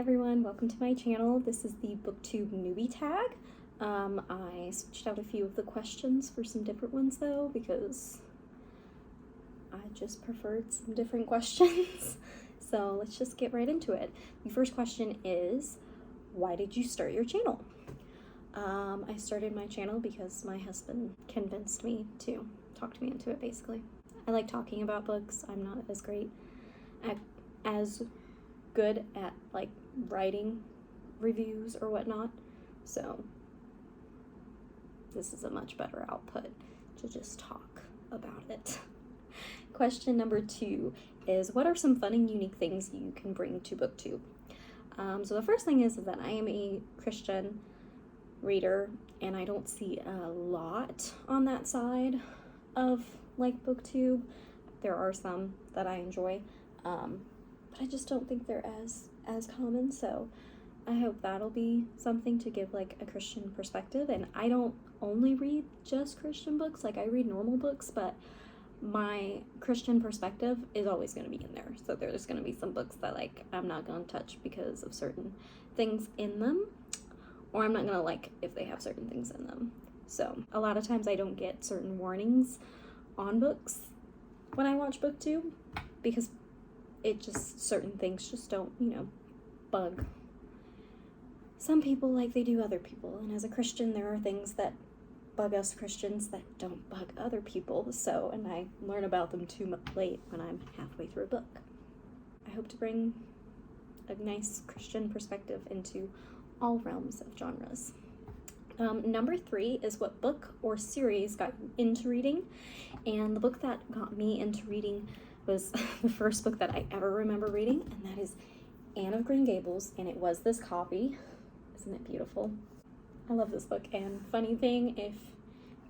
everyone, welcome to my channel. This is the Booktube Newbie tag. I switched out a few of the questions for some different ones though, because I just preferred some different questions. So let's just get right into it. The first question is, why did you start your channel? I started my channel because my husband convinced me to talk me into it, basically. I like talking about books. I'm not as good at like writing reviews or whatnot, so this is a much better output to just talk about it. Question number 2 is, what are some fun and unique things you can bring to Booktube? So the first thing is that I am a Christian reader, and I don't see a lot on that side of like Booktube. There are some that I enjoy, but I just don't think they're as common, so I hope that'll be something to give like a Christian perspective. And I don't only read just Christian books, like I read normal books, but my Christian perspective is always going to be in there. So there's going to be some books that like I'm not going to touch because of certain things in them, or I'm not going to like if they have certain things in them. So a lot of times I don't get certain warnings on books when I watch Booktube, because it just, certain things just don't, bug some people like they do other people. And as a Christian, there are things that bug us Christians that don't bug other people. So, and I learn about them too late when I'm halfway through a book. I hope to bring a nice Christian perspective into all realms of genres. Number 3 is, what book or series got you into reading? And the book that got me into reading was the first book that I ever remember reading, and that is Anne of Green Gables, and it was this copy. Isn't it beautiful? I love this book. And funny thing, if you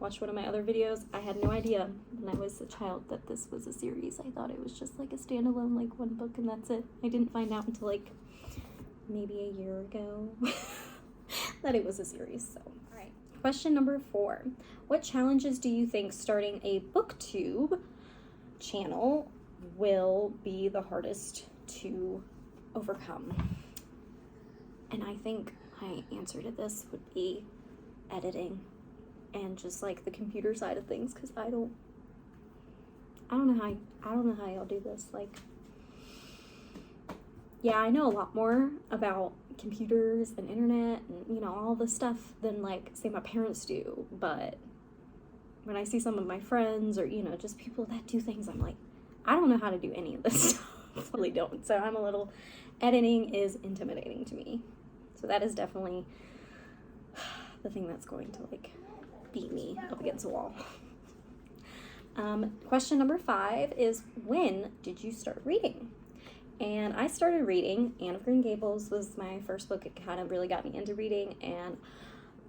watched one of my other videos, I had no idea when I was a child that this was a series. I thought it was just like a standalone, like one book and that's it. I didn't find out until like maybe a year ago that it was a series. So, all right. Question number 4. What challenges do you think starting a Booktube channel will be the hardest to overcome? And I think my answer to this would be editing and just like the computer side of things, because I don't know how y'all do this. Like, yeah, I know a lot more about computers and internet and all this stuff than like say my parents do, but when I see some of my friends or just people that do things, I'm like, I don't know how to do any of this stuff. I really don't. So I'm a little, editing is intimidating to me. So that is definitely the thing that's going to like beat me up against a wall. Question number 5 is, when did you start reading? And I started reading, Anne of Green Gables was my first book. It kind of really got me into reading, and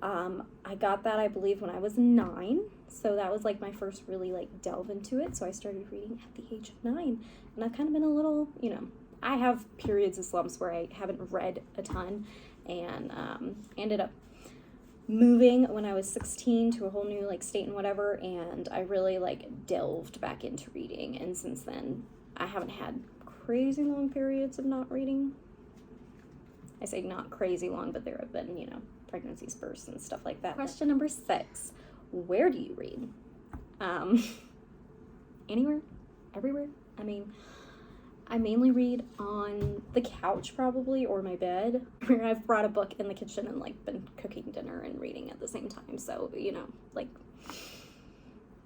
I got that, I believe, when I was 9. So that was like my first really like delve into it. So I started reading at the age of 9, and I've kind of been a little, I have periods of slumps where I haven't read a ton, and ended up moving when I was 16 to a whole new like state and whatever, and I really like delved back into reading, and since then I haven't had crazy long periods of not reading. I say not crazy long, but there have been, pregnancy spurs and stuff like that. Question number 6, where do you read? Anywhere, everywhere. I mean, I mainly read on the couch probably, or my bed, where I've brought a book in the kitchen and like been cooking dinner and reading at the same time. So, like,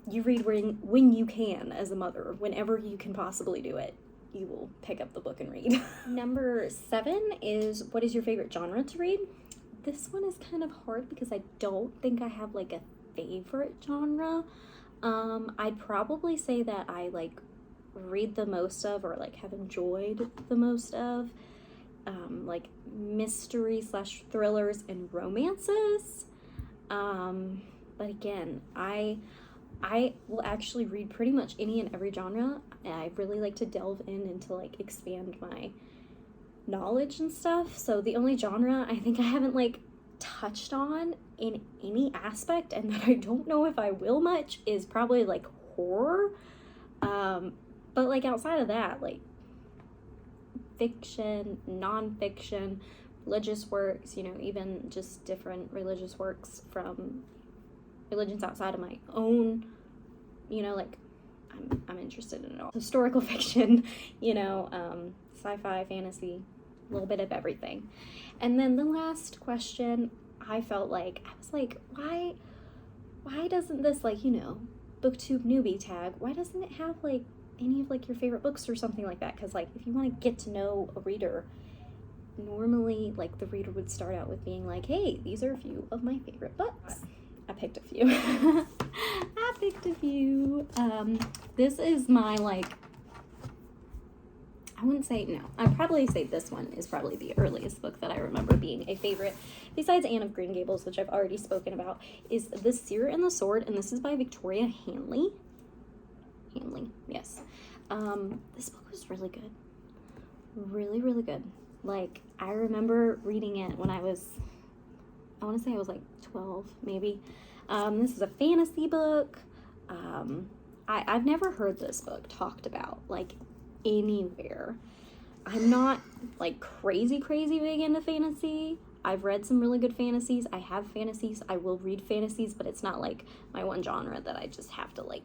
you read when you can as a mother, whenever you can possibly do it, you will pick up the book and read. Number 7 is, what is your favorite genre to read? This one is kind of hard because I don't think I have like a favorite genre. I'd probably say that I like read the most of, or like have enjoyed the most of, like mystery / thrillers and romances. But again, I will actually read pretty much any and every genre. I really like to delve into like expand my knowledge and stuff. So the only genre I think I haven't like touched on in any aspect, and that I don't know if I will much, is probably like horror. But like outside of that, like fiction, nonfiction, religious works, you know, even just different religious works from religions outside of my own, you know, like, I'm interested in it all. Historical fiction, you know, sci-fi, fantasy, a little bit of everything. And then the last question, I was like, why doesn't this, like, you know, Booktube newbie tag, why doesn't it have, like, any of, like, your favorite books or something like that? Because, like, if you want to get to know a reader, normally, like, the reader would start out with being like, hey, these are a few of my favorite books. I picked a few. This is my, like, I'd probably say this one is probably the earliest book that I remember being a favorite, besides Anne of Green Gables, which I've already spoken about, is The Seer and the Sword, and this is by Victoria Hanley. Yes. This book was really good. Really, really good. Like, I remember reading it when I want to say I was like 12, maybe. This is a fantasy book. I've never heard this book talked about, like, anywhere. I'm not, like, crazy big into fantasy. I've read some really good fantasies. I have fantasies. I will read fantasies, but it's not, like, my one genre that I just have to, like,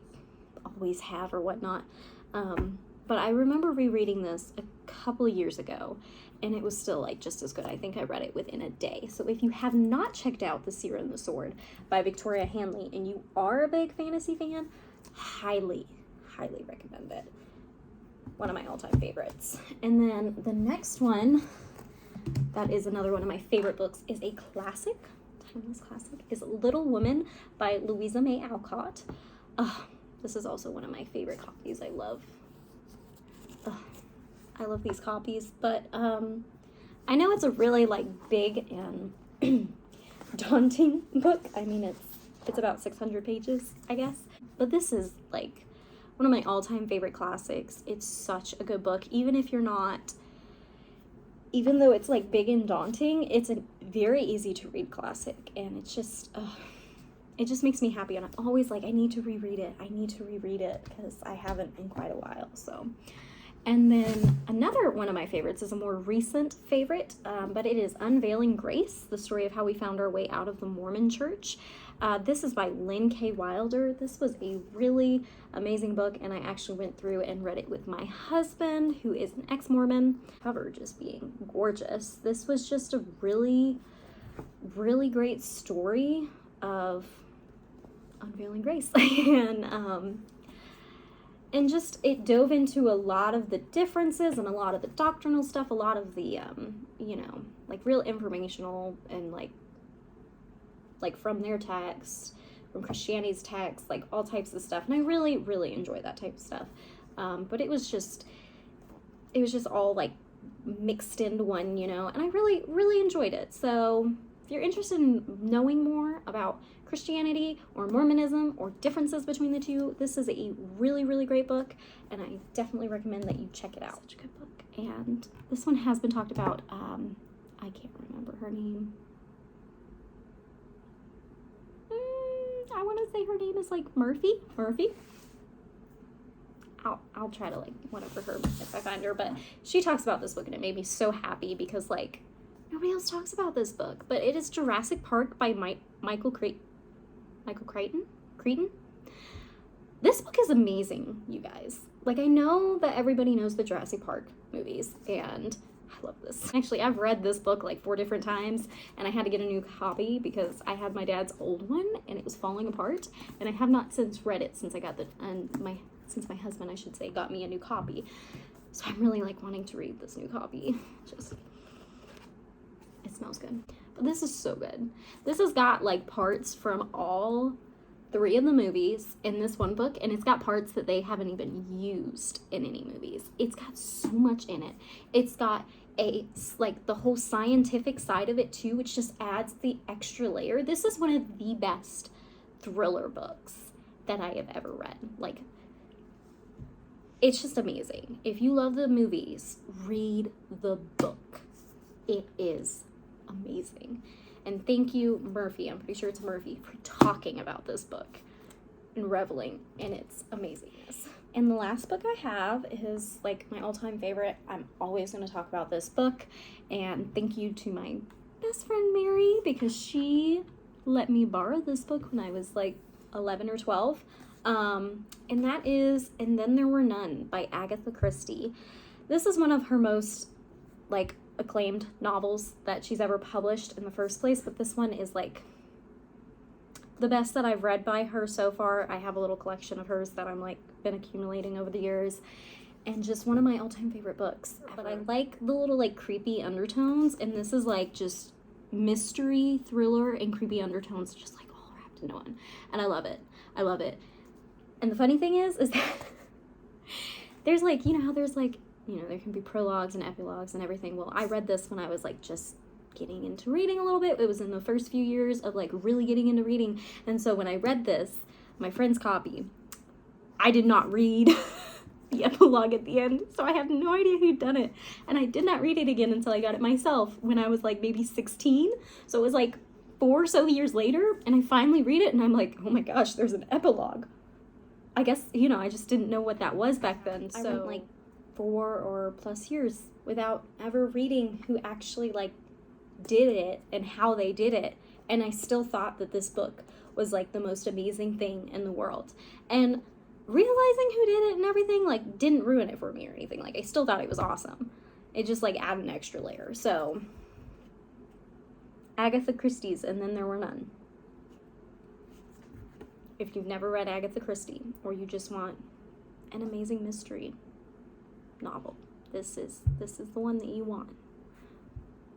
always have or whatnot. But I remember rereading this a couple of years ago, and it was still, like, just as good. I think I read it within a day. So if you have not checked out The Seer and the Sword by Victoria Hanley, and you are a big fantasy fan, highly recommend it. One of my all-time favorites. And then the next one, that is another one of my favorite books, is a classic, timeless classic, is Little Woman by Louisa May Alcott. This is also one of my favorite copies. I love these copies, but I know it's a really, like, big and daunting book. I mean, it's about 600 pages, I guess. But this is, like, one of my all-time favorite classics. It's such a good book, even though it's, like, big and daunting, it's a very easy to read classic, and it's just, it just makes me happy, and I'm always like, I need to reread it, because I haven't in quite a while, so. And then another one of my favorites is a more recent favorite, but it is Unveiling Grace, the story of how we found our way out of the Mormon church. This is by Lynn K. Wilder. This was a really amazing book, and I actually went through and read it with my husband, who is an ex-Mormon. Cover just being gorgeous. This was just a really, really great story of unveiling grace. And just, it dove into a lot of the differences and a lot of the doctrinal stuff, a lot of the, you know, like, real informational and, like from their text, from Christianity's text, like, all types of stuff. And I really, really enjoy that type of stuff. But it was just all, like, mixed into one, you know, and I really, really enjoyed it. So if you're interested in knowing more about Christianity or Mormonism or differences between the two, this is a really, really great book, and I definitely recommend that you check it out. Such a good book. And this one has been talked about. I can't remember her name. I want to say her name is, like, Murphy. I'll try to, like, whatever her if I find her, but she talks about this book, and it made me so happy because, like, nobody else talks about this book. But it is Jurassic Park by Michael Crichton. This book is amazing, you guys. Like, I know that everybody knows the Jurassic Park movies, and I love this. Actually, I've read this book like 4 different times, and I had to get a new copy because I had my dad's old one, and it was falling apart, and I have not since read it since I got since my husband, I should say, got me a new copy. So I'm really, like, wanting to read this new copy. It smells good. But this is so good. This has got, like, parts from all 3 of the movies in this one book, and it's got parts that they haven't even used in any movies. It's got so much in it. It's got the whole scientific side of it too, which just adds the extra layer. This is one of the best thriller books that I have ever read. Like, it's just amazing. If you love the movies, read the book. It is amazing. And thank you, Murphy, I'm pretty sure it's Murphy, for talking about this book and reveling in its amazingness. And the last book I have is like my all-time favorite. I'm always going to talk about this book, and thank you to my best friend Mary, because she let me borrow this book when I was like 11 or 12. And that is And Then There Were None by Agatha Christie. This is one of her most like acclaimed novels that she's ever published in the first place, but this one is like the best that I've read by her so far. I have a little collection of hers that I'm like been accumulating over the years, and just one of my all-time favorite books. But I like the little like creepy undertones, and this is like just mystery, thriller, and creepy undertones just like all wrapped into one, and I love it. I love it. And the funny thing is that there's like, you know how there's like, you know, there can be prologues and epilogues and everything. Well, I read this when I was like just getting into reading a little bit. It was in the first few years of like really getting into reading. And so when I read this, my friend's copy, I did not read the epilogue at the end. So I have no idea who'd done it. And I did not read it again until I got it myself when I was like maybe 16. So it was like 4 or so years later, and I finally read it and I'm like, oh my gosh, there's an epilogue. I guess, you know, I just didn't know what that was back then. So I went like 4 or plus years without ever reading who actually like did it and how they did it. And I still thought that this book was like the most amazing thing in the world. And realizing who did it and everything like didn't ruin it for me or anything. Like I still thought it was awesome. It just like added an extra layer. So Agatha Christie's And Then There Were None. If you've never read Agatha Christie, or you just want an amazing mystery novel, this is the one that you want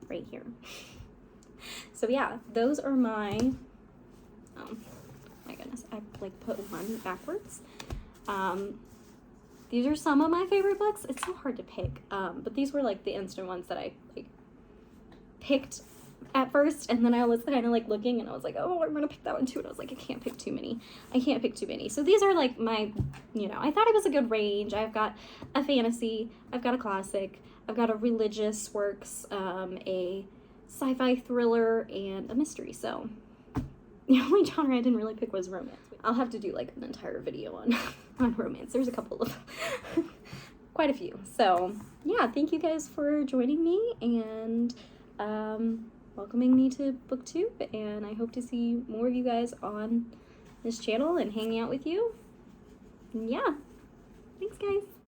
right here. So yeah, those are my, oh my goodness, I like put one backwards. These are some of my favorite books. It's so hard to pick, but these were like the instant ones that I like picked at first, and then I was kind of like looking and I was like, oh, I'm gonna pick that one too, and I was like, I can't pick too many. So these are like my, you know, I thought it was a good range. I've got a fantasy, I've got a classic, I've got a religious works, a sci-fi thriller, and a mystery. So the only genre I didn't really pick was romance. I'll have to do like an entire video on romance. There's a couple of quite a few. So yeah, thank you guys for joining me and welcoming me to Booktube, and I hope to see more of you guys on this channel and hanging out with you. And yeah, thanks guys.